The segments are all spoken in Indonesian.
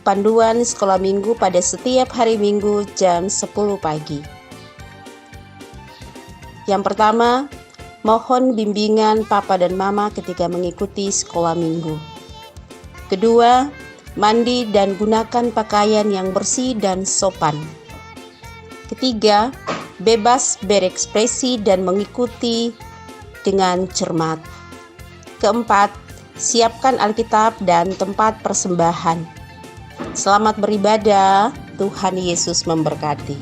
panduan sekolah minggu pada setiap hari Minggu jam 10 pagi. Yang pertama, mohon bimbingan Papa dan Mama ketika mengikuti sekolah minggu. Kedua, mandi dan gunakan pakaian yang bersih dan sopan. Ketiga, bebas berekspresi dan mengikuti dengan cermat. Keempat, siapkan Alkitab dan tempat persembahan. Selamat beribadah, Tuhan Yesus memberkati.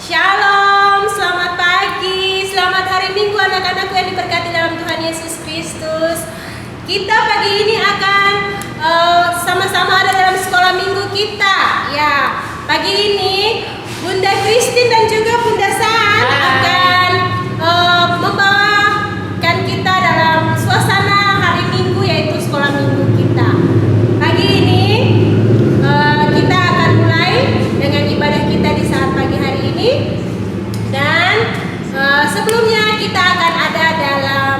Shalom, selamat pagi, selamat hari Minggu anak-anakku yang diberkati dalam Tuhan Yesus Kristus. Kita pagi ini akan sama-sama ada dalam sekolah minggu kita. Ya, pagi ini Bunda Christine dan juga Bunda San akan membawakan kita dalam suasana hari Minggu, yaitu sekolah minggu kita. Pagi ini kita akan mulai dengan ibadah kita di saat pagi hari ini. Dan sebelumnya kita akan ada dalam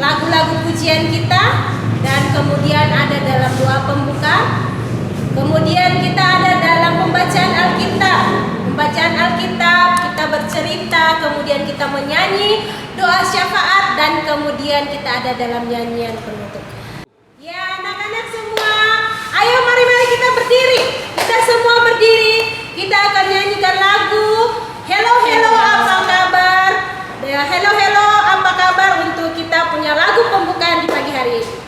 lagu-lagu pujian kita, dan kemudian ada dalam doa pembuka, kemudian kita ada dalam pembacaan Alkitab. Pembacaan Alkitab, kita bercerita, kemudian kita menyanyi doa syafaat, dan kemudian kita ada dalam nyanyian penutup. Ya, anak-anak semua, ayo mari kita berdiri. Kita semua berdiri. Kita akan nyanyikan lagu Hello Hello apa kabar? Ya, Hello Hello apa kabar, untuk kita punya lagu pembukaan di pagi hari ini.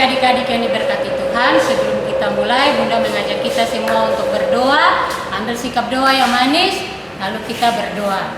Adik-adik yang diberkati Tuhan, sebelum kita mulai, Bunda mengajak kita semua untuk berdoa. Ambil sikap doa yang manis, lalu kita berdoa.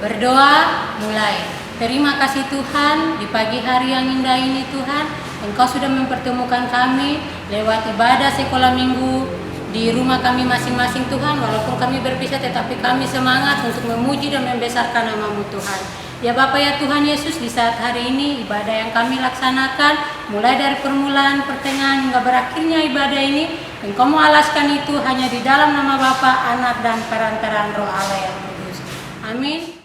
Berdoa, mulai. Terima kasih Tuhan, di pagi hari yang indah ini Tuhan, Engkau sudah mempertemukan kami lewat ibadah sekolah minggu di rumah kami masing-masing Tuhan. Walaupun kami berpisah, tetapi kami semangat untuk memuji dan membesarkan nama-Mu Tuhan. Ya Bapa ya Tuhan Yesus, di saat hari ini ibadah yang kami laksanakan, mulai dari permulaan, pertengahan hingga berakhirnya ibadah ini, Engkau mau alaskan itu hanya di dalam nama Bapa, Anak, dan perantaraan Roh Allah yang kudus. Amin.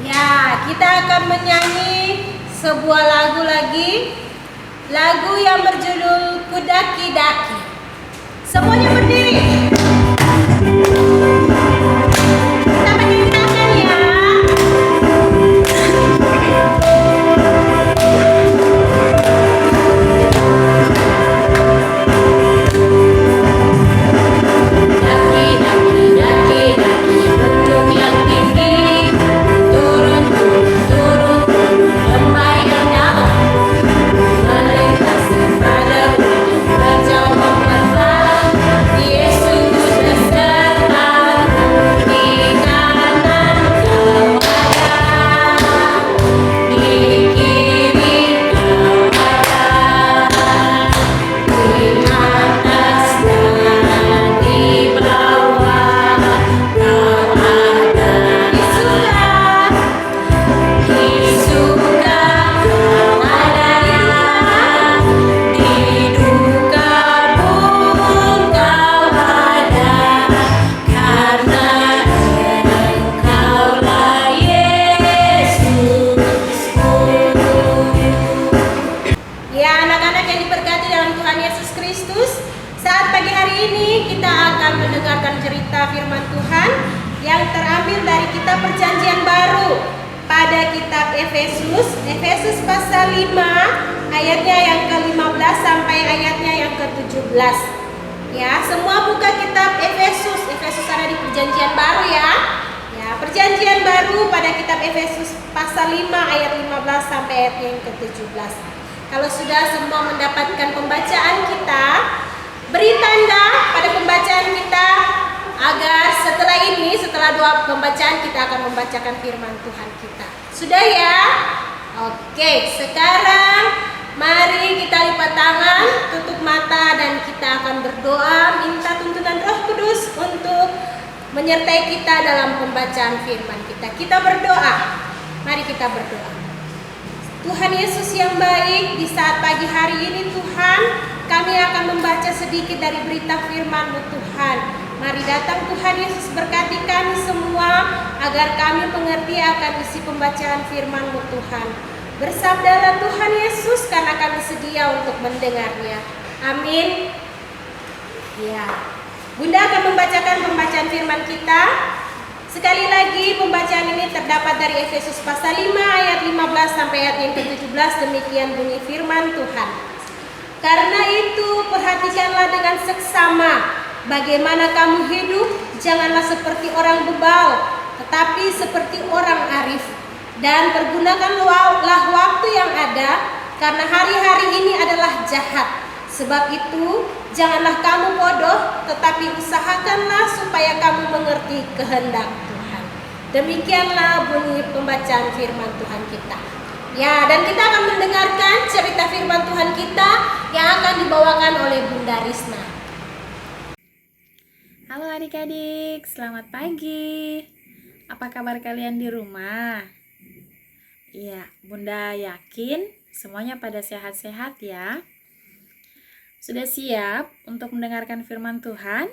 Ya, kita akan menyanyi sebuah lagu lagi, lagu yang berjudul Kudaki-daki. Semuanya berdiri. Kita menyanyikan ya. Daki, daki, daki, gunung yang tinggi, turun, turun. cerita firman Tuhan yang terambil dari kitab Perjanjian Baru pada kitab Efesus pasal 5 ayatnya yang ke-15 sampai ayatnya yang ke-17. Ya, semua buka kitab Efesus ada di Perjanjian Baru ya. Ya, Perjanjian Baru pada kitab Efesus pasal 5 ayat 15 sampai ayat yang ke-17. Kalau sudah semua mendapatkan pembacaan kita, beri tanda pada pembacaan kita agar setelah doa pembacaan kita akan membacakan firman Tuhan kita. Sudah ya? Oke, sekarang mari kita lipat tangan, tutup mata dan kita akan berdoa minta tuntunan Roh Kudus untuk menyertai kita dalam pembacaan firman kita. Kita berdoa. Mari kita berdoa. Tuhan Yesus yang baik, di saat pagi hari ini Tuhan, kami akan membaca sedikit dari berita firman-Mu Tuhan. Mari datang Tuhan Yesus, berkati kami semua agar kami mengerti akan isi pembacaan firman-Mu Tuhan. Bersabdalah Tuhan Yesus, karena kami sedia untuk mendengarnya. Amin. Ya, Bunda akan membacakan pembacaan firman kita. Sekali lagi pembacaan ini terdapat dari Efesus pasal 5 ayat 15 sampai ayat yang ke-17. Demikian bunyi firman Tuhan. Karena itu perhatikanlah dengan seksama bagaimana kamu hidup, janganlah seperti orang bebal, tetapi seperti orang arif. Dan pergunakanlah waktu yang ada, karena hari-hari ini adalah jahat. Sebab itu, janganlah kamu bodoh, tetapi usahakanlah supaya kamu mengerti kehendak Tuhan. Demikianlah bunyi pembacaan firman Tuhan kita. Ya, dan kita akan mendengarkan cerita firman Tuhan kita yang akan dibawakan oleh Bunda Risna. Halo adik-adik, selamat pagi. Apa kabar kalian di rumah? Iya, Bunda yakin semuanya pada sehat-sehat ya. Sudah siap untuk mendengarkan firman Tuhan?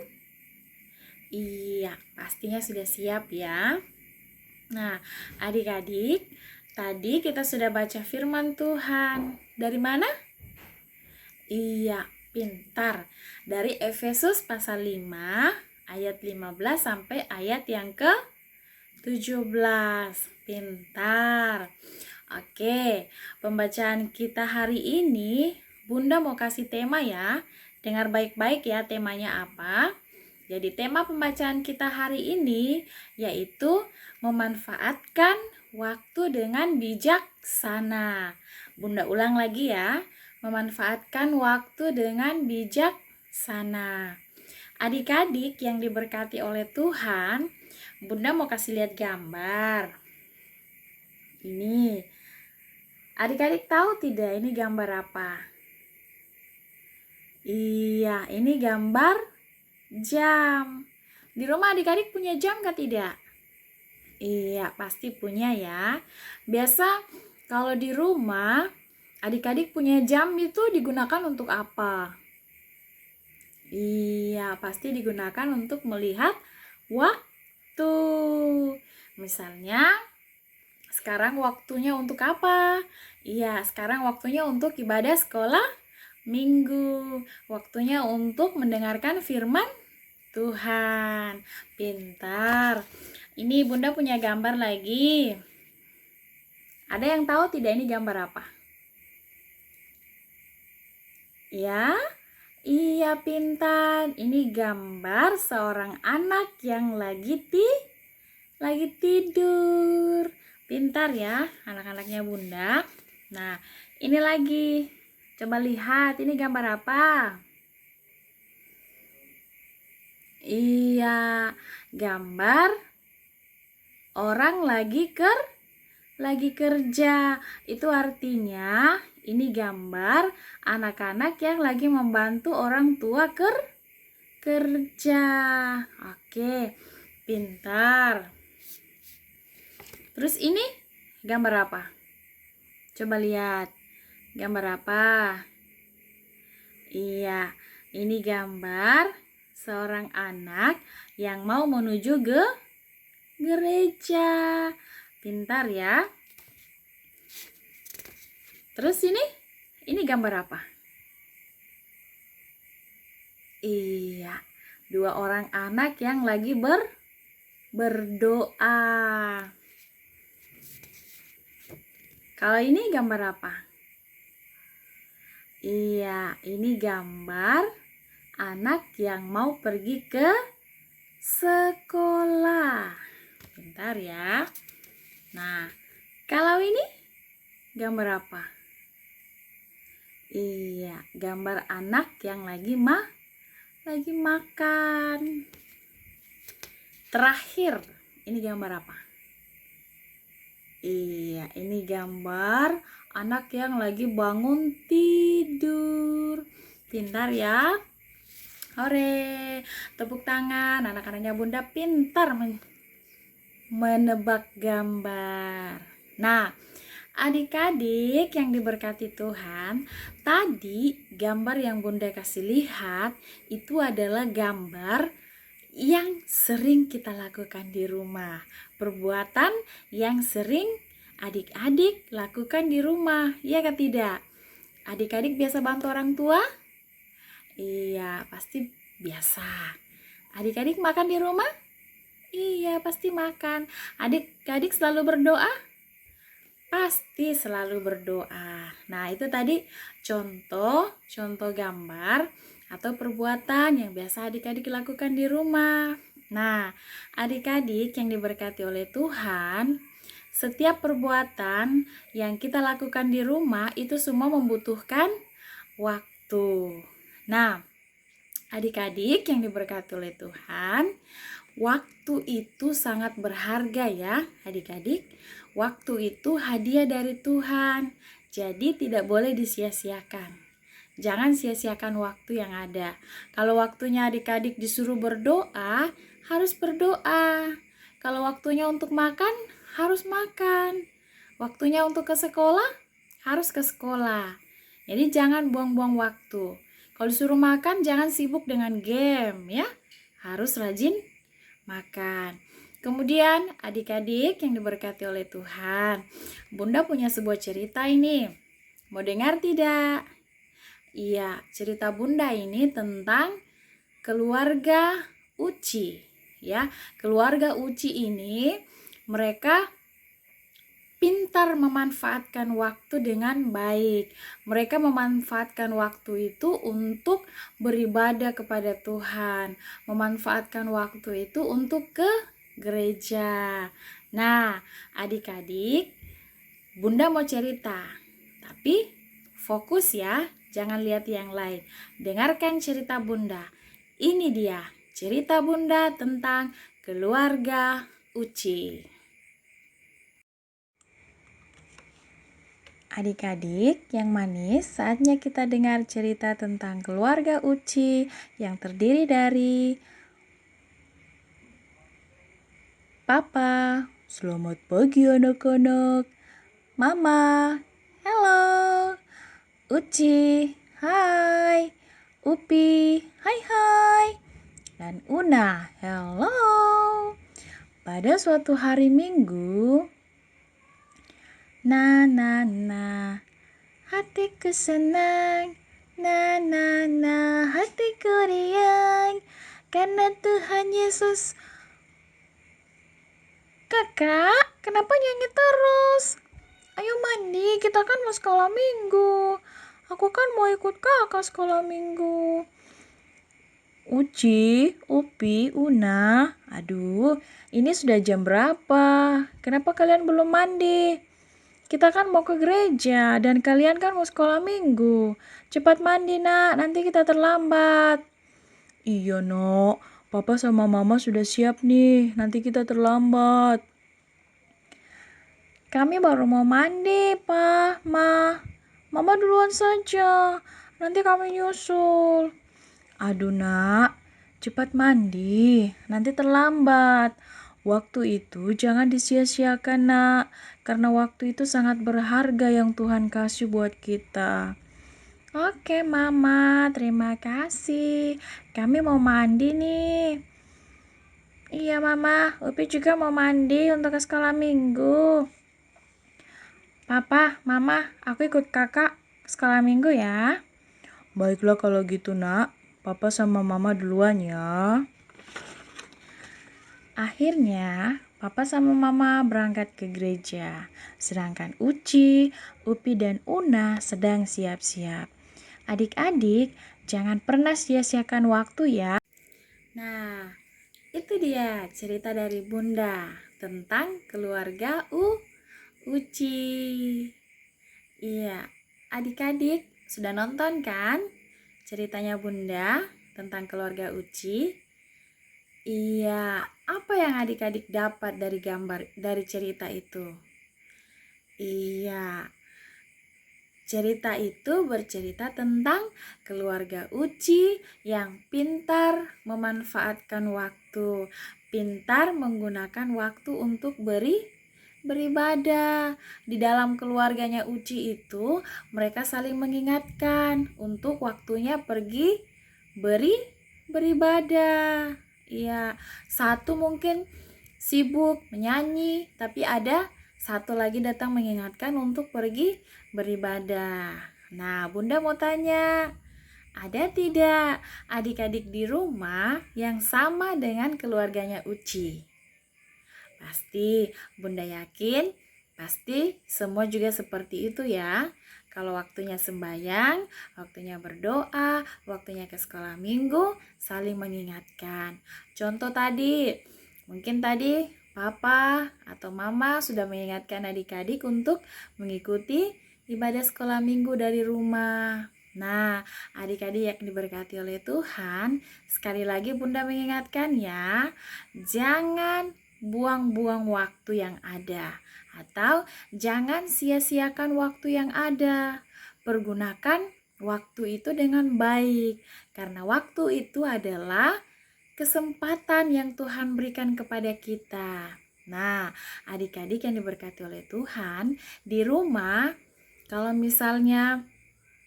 Iya, pastinya sudah siap ya. Nah, adik-adik, tadi kita sudah baca firman Tuhan. Dari mana? Iya, pintar. Dari Efesus pasal 5 ayat 15 sampai ayat yang ke-17. Pintar. Oke, pembacaan kita hari ini Bunda mau kasih tema ya. Dengar baik-baik ya temanya apa. Jadi tema pembacaan kita hari ini yaitu memanfaatkan waktu dengan bijaksana. Bunda ulang lagi ya. Memanfaatkan waktu dengan bijaksana. Adik-adik yang diberkati oleh Tuhan, Bunda mau kasih lihat gambar. Ini. Adik-adik tahu tidak ini gambar apa? Iya, ini gambar jam. Di rumah adik-adik punya jam kan tidak? Iya, pasti punya ya. Biasa kalau di rumah adik-adik punya jam itu digunakan untuk apa? Iya, pasti digunakan untuk melihat waktu. Misalnya, sekarang waktunya untuk apa? Iya, sekarang waktunya untuk ibadah sekolah Minggu. Waktunya untuk mendengarkan firman Tuhan. Pintar. Ini Bunda punya gambar lagi. Ada yang tahu tidak ini gambar apa? Ya? Iya, pintar. Ini gambar seorang anak yang lagi tidur. Pintar ya anak-anaknya Bunda. Nah, ini lagi. Coba lihat, ini gambar apa? Iya, gambar orang lagi kerja. Itu artinya ini gambar anak-anak yang lagi membantu orang tua kerja. Oke, pintar. Terus ini gambar apa? Coba lihat. Gambar apa? Iya, ini gambar seorang anak yang mau menuju gereja. Pintar ya. Terus ini gambar apa? Iya, 2 orang anak yang lagi berdoa. Kalau ini gambar apa? Iya, ini gambar anak yang mau pergi ke sekolah. Bentar ya. Nah, kalau ini gambar apa? Iya, gambar anak yang lagi makan. Terakhir, ini gambar apa? Iya, ini gambar anak yang lagi bangun tidur. Pintar ya. Hore, tepuk tangan. Anak-anaknya Bunda pintar menebak gambar. Nah, adik-adik yang diberkati Tuhan, tadi gambar yang Bunda kasih lihat itu adalah gambar yang sering kita lakukan di rumah. Perbuatan yang sering adik-adik lakukan di rumah, ya kan tidak? Adik-adik biasa bantu orang tua? Iya, pasti biasa. Adik-adik makan di rumah? Iya, pasti makan. Adik-adik selalu berdoa? Pasti selalu berdoa. Nah, itu tadi contoh gambar atau perbuatan yang biasa adik-adik lakukan di rumah. Nah, adik-adik yang diberkati oleh Tuhan, setiap perbuatan yang kita lakukan di rumah itu semua membutuhkan waktu. Nah, adik-adik yang diberkati oleh Tuhan, waktu itu sangat berharga ya adik-adik. Waktu itu hadiah dari Tuhan, jadi tidak boleh disia-siakan. Jangan sia-siakan waktu yang ada. Kalau waktunya adik-adik disuruh berdoa, harus berdoa. Kalau waktunya untuk makan, harus makan. Waktunya untuk ke sekolah, harus ke sekolah. Jadi jangan buang-buang waktu. Kalau disuruh makan, jangan sibuk dengan game ya. Harus rajin makan. Kemudian adik-adik yang diberkati oleh Tuhan, Bunda punya sebuah cerita ini. Mau dengar tidak? Iya, cerita Bunda ini tentang keluarga Uci. Ya, keluarga Uci ini mereka pintar memanfaatkan waktu dengan baik. Mereka memanfaatkan waktu itu untuk beribadah kepada Tuhan, memanfaatkan waktu itu untuk ke gereja. Nah, adik-adik, Bunda mau cerita, tapi fokus ya, jangan lihat yang lain. Dengarkan cerita Bunda. Ini dia cerita Bunda tentang keluarga Uci. Adik-adik yang manis, saatnya kita dengar cerita tentang keluarga Uci yang terdiri dari Papa. Selamat pagi anak-anak. Mama, halo. Uci, hai. Upi, hai. Dan Una, hello. Pada suatu hari Minggu, hatiku senang, hatiku riang, karena Tuhan Yesus. Kakak, kenapa nyanyi terus? Ayo mandi, kita kan mau sekolah minggu. Aku kan mau ikut kakak sekolah minggu. Uci, Upi, Una, aduh, ini sudah jam berapa? Kenapa kalian belum mandi? Kita kan mau ke gereja dan kalian kan mau sekolah minggu. Cepat mandi nak, nanti kita terlambat. Iya nak, Papa sama Mama sudah siap nih, nanti kita terlambat. Kami baru mau mandi, Pa, Ma. Mama duluan saja, nanti kami nyusul. Aduh nak, cepat mandi, nanti terlambat. Waktu itu jangan disia-siakan nak, karena waktu itu sangat berharga yang Tuhan kasih buat kita. Oke Mama, terima kasih. Kami mau mandi nih. Iya Mama, Upi juga mau mandi untuk ke sekolah minggu. Papa, Mama, aku ikut kakak ke sekolah minggu ya. Baiklah kalau gitu nak, Papa sama Mama duluan ya. Akhirnya, Papa sama Mama berangkat ke gereja, sedangkan Uci, Upi, dan Una sedang siap-siap. Adik-adik, jangan pernah sia-siakan waktu ya. Nah, itu dia cerita dari Bunda tentang keluarga Uci. Iya, adik-adik sudah nonton kan ceritanya Bunda tentang keluarga Uci? Iya, apa yang adik-adik dapat dari cerita itu? Iya, cerita itu bercerita tentang keluarga Uci yang pintar memanfaatkan waktu, pintar menggunakan waktu untuk beribadah. Di dalam keluarganya Uci itu, mereka saling mengingatkan untuk waktunya pergi beribadah. Iya, satu mungkin sibuk menyanyi, tapi ada satu lagi datang mengingatkan untuk pergi beribadah. Nah, Bunda mau tanya, ada tidak adik-adik di rumah yang sama dengan keluarganya Uci? Pasti, Bunda yakin, pasti semua juga seperti itu ya. Kalau waktunya sembahyang, waktunya berdoa, waktunya ke sekolah minggu, saling mengingatkan. Contoh tadi, mungkin tadi Papa atau Mama sudah mengingatkan adik-adik untuk mengikuti ibadah sekolah minggu dari rumah. Nah, adik-adik yang diberkati oleh Tuhan, sekali lagi Bunda mengingatkan ya, jangan buang-buang waktu yang ada. Atau jangan sia-siakan waktu yang ada. Pergunakan waktu itu dengan baik. Karena waktu itu adalah kesempatan yang Tuhan berikan kepada kita. Nah, adik-adik yang diberkati oleh Tuhan, di rumah kalau misalnya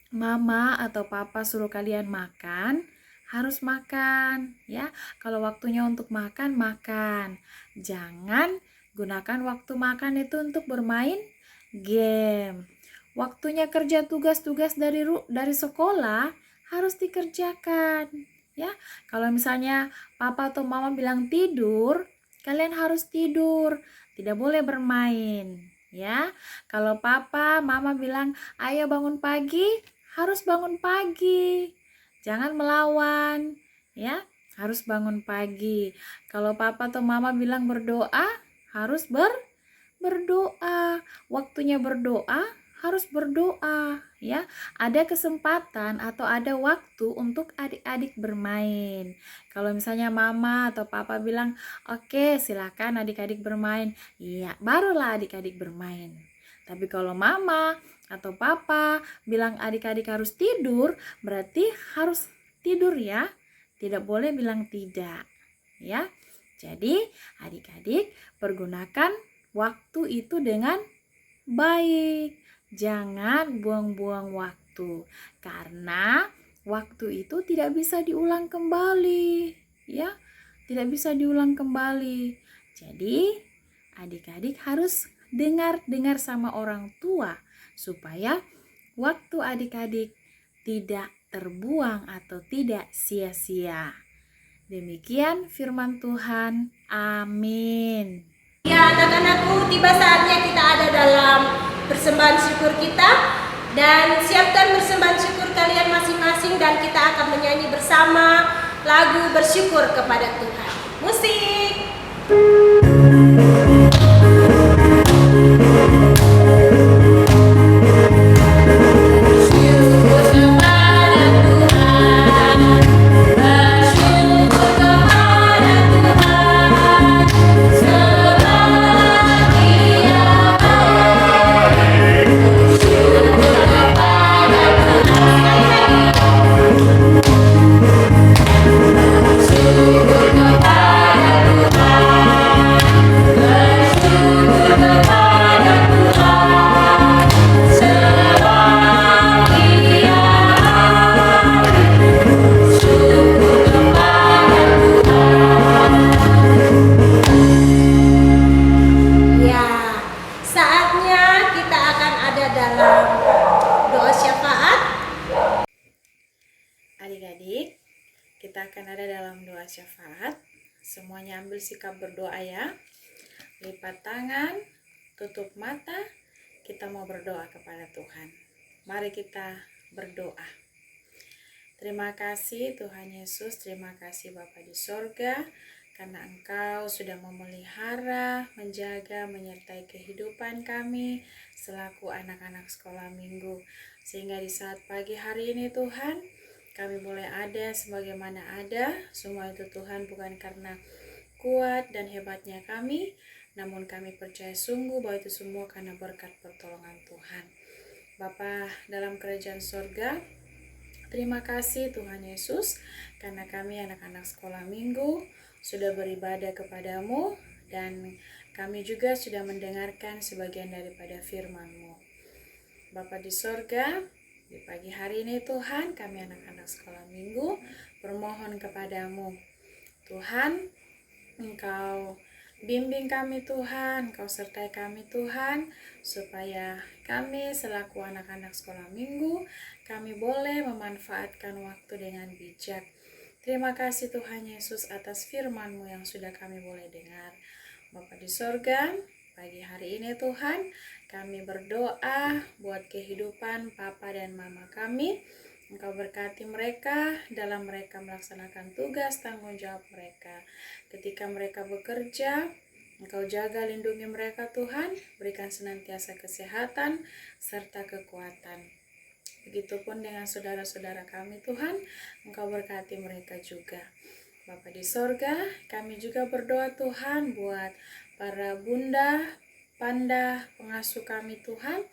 Mama atau Papa suruh kalian makan, harus makan ya. Kalau waktunya untuk makan, makan. Jangan gunakan waktu makan itu untuk bermain game. Waktunya kerja tugas-tugas dari sekolah harus dikerjakan ya. Kalau misalnya Papa atau Mama bilang tidur, kalian harus tidur. Tidak boleh bermain ya. Kalau Papa, Mama bilang ayo bangun pagi, harus bangun pagi. Jangan melawan ya. Harus bangun pagi. Kalau Papa atau Mama bilang berdoa, harus berdoa. Waktunya berdoa, harus berdoa ya. Ada kesempatan atau ada waktu untuk adik-adik bermain. Kalau misalnya Mama atau Papa bilang, "Oke, silakan adik-adik bermain." Iya, barulah adik-adik bermain. Tapi kalau Mama atau Papa bilang adik-adik harus tidur, berarti harus tidur ya. Tidak boleh bilang tidak ya. Jadi, adik-adik pergunakan waktu itu dengan baik. Jangan buang-buang waktu. Karena waktu itu tidak bisa diulang kembali, ya. Tidak bisa diulang kembali. Jadi, adik-adik harus dengar sama orang tua supaya waktu adik-adik tidak terbuang atau tidak sia-sia. Demikian firman Tuhan. Amin. Ya anak-anakku, tiba saatnya kita ada dalam persembahan syukur kita. Dan siapkan persembahan syukur kalian masing-masing dan kita akan menyanyi bersama lagu bersyukur kepada Tuhan. Musik. Syukur kepada ambil sikap berdoa ya. Lipat tangan, tutup mata, kita mau berdoa kepada Tuhan. Mari kita berdoa. Terima kasih Tuhan Yesus, terima kasih Bapa di sorga, karena Engkau sudah memelihara, menjaga, menyertai kehidupan kami selaku anak-anak sekolah minggu. Sehingga di saat pagi hari ini Tuhan, kami boleh ada sebagaimana ada. Semua itu Tuhan bukan karena kuat dan hebatnya kami, namun kami percaya sungguh bahwa itu semua karena berkat pertolongan Tuhan. Bapa dalam kerajaan sorga, terima kasih Tuhan Yesus, karena kami anak-anak sekolah minggu sudah beribadah kepadamu, dan kami juga sudah mendengarkan sebagian daripada firman-Mu. Bapa di sorga, di pagi hari ini Tuhan, kami anak-anak sekolah minggu bermohon kepadamu. Tuhan, Engkau bimbing kami Tuhan, Engkau sertai kami Tuhan, supaya kami selaku anak-anak sekolah minggu, kami boleh memanfaatkan waktu dengan bijak. Terima kasih Tuhan Yesus atas firman-Mu yang sudah kami boleh dengar. Bapa di sorga, pagi hari ini Tuhan, kami berdoa buat kehidupan Papa dan Mama kami. Engkau berkati mereka dalam mereka melaksanakan tugas tanggung jawab mereka. Ketika mereka bekerja, Engkau jaga lindungi mereka Tuhan, berikan senantiasa kesehatan serta kekuatan. Begitupun dengan saudara-saudara kami Tuhan, Engkau berkati mereka juga. Bapa di sorga, kami juga berdoa Tuhan buat para bunda, panda, pengasuh kami Tuhan.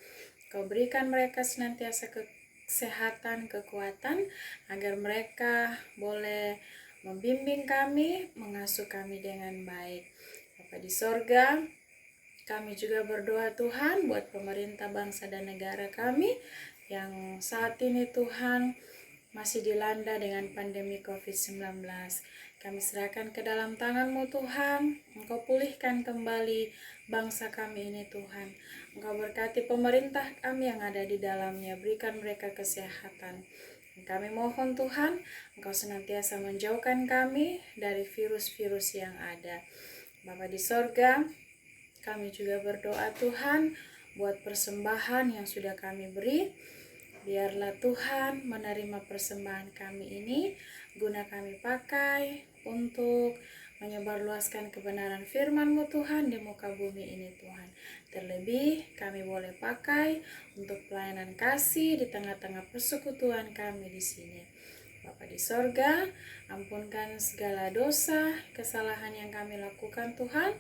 Engkau berikan mereka senantiasa kesehatan, kekuatan, agar mereka boleh membimbing kami, mengasuh kami dengan baik. Bapa di sorga, kami juga berdoa Tuhan buat pemerintah bangsa dan negara kami yang saat ini Tuhan masih dilanda dengan pandemi COVID-19. Kami serahkan ke dalam tangan-Mu Tuhan. Engkau pulihkan kembali bangsa kami ini Tuhan. Engkau berkati pemerintah kami yang ada di dalamnya. Berikan mereka kesehatan. Kami mohon Tuhan, Engkau senantiasa menjauhkan kami dari virus-virus yang ada. Bapa di sorga, kami juga berdoa Tuhan buat persembahan yang sudah kami beri. Biarlah Tuhan menerima persembahan kami ini, guna kami pakai untuk menyebarluaskan kebenaran firman-Mu Tuhan di muka bumi ini Tuhan. Terlebih kami boleh pakai untuk pelayanan kasih di tengah-tengah persekutuan kami di sini. Bapa di sorga, ampunkan segala dosa, kesalahan yang kami lakukan Tuhan,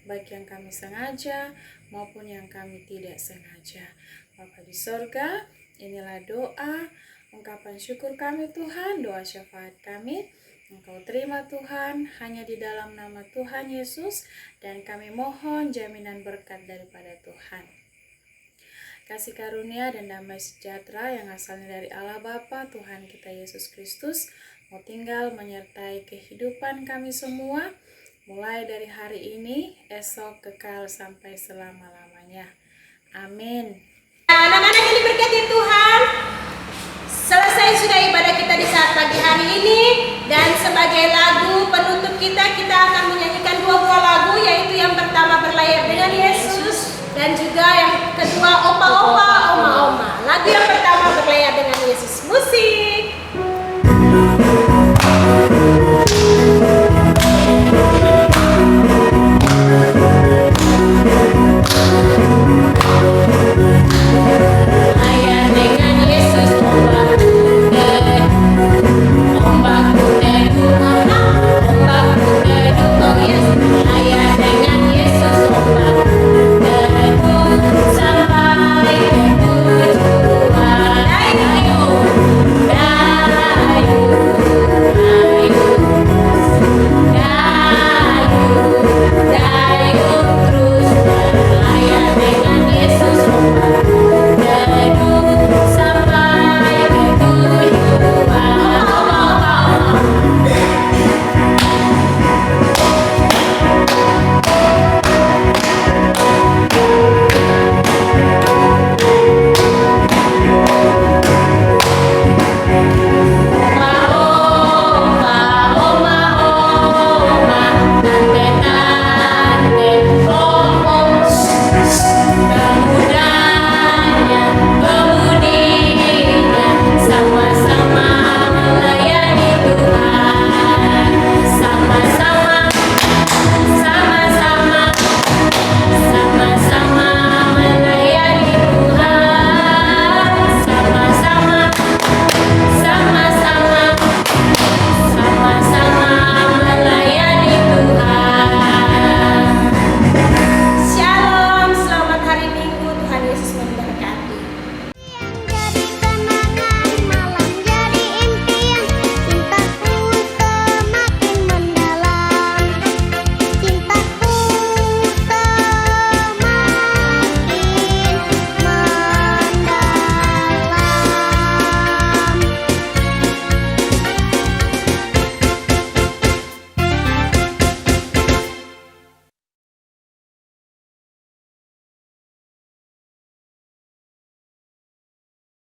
baik yang kami sengaja maupun yang kami tidak sengaja. Bapa di sorga, inilah doa, ungkapan syukur kami Tuhan, doa syafaat kami. Engkau terima Tuhan, hanya di dalam nama Tuhan Yesus, dan kami mohon jaminan berkat daripada Tuhan. Kasih karunia dan damai sejahtera yang asalnya dari Allah Bapa, Tuhan kita Yesus Kristus, mau tinggal menyertai kehidupan kami semua, mulai dari hari ini, esok, kekal sampai selama-lamanya. Amin. Anak-anak yang diberkati Tuhan, selesai sudah ibadah kita di saat pagi hari ini, dan sebagai lagu penutup kita akan menyanyikan dua buah lagu, yaitu yang pertama Berlayar dengan Yesus, dan juga yang kedua Opa-Opa, Oma-Oma. Lagu yang pertama Berlayar dengan Yesus. Musik.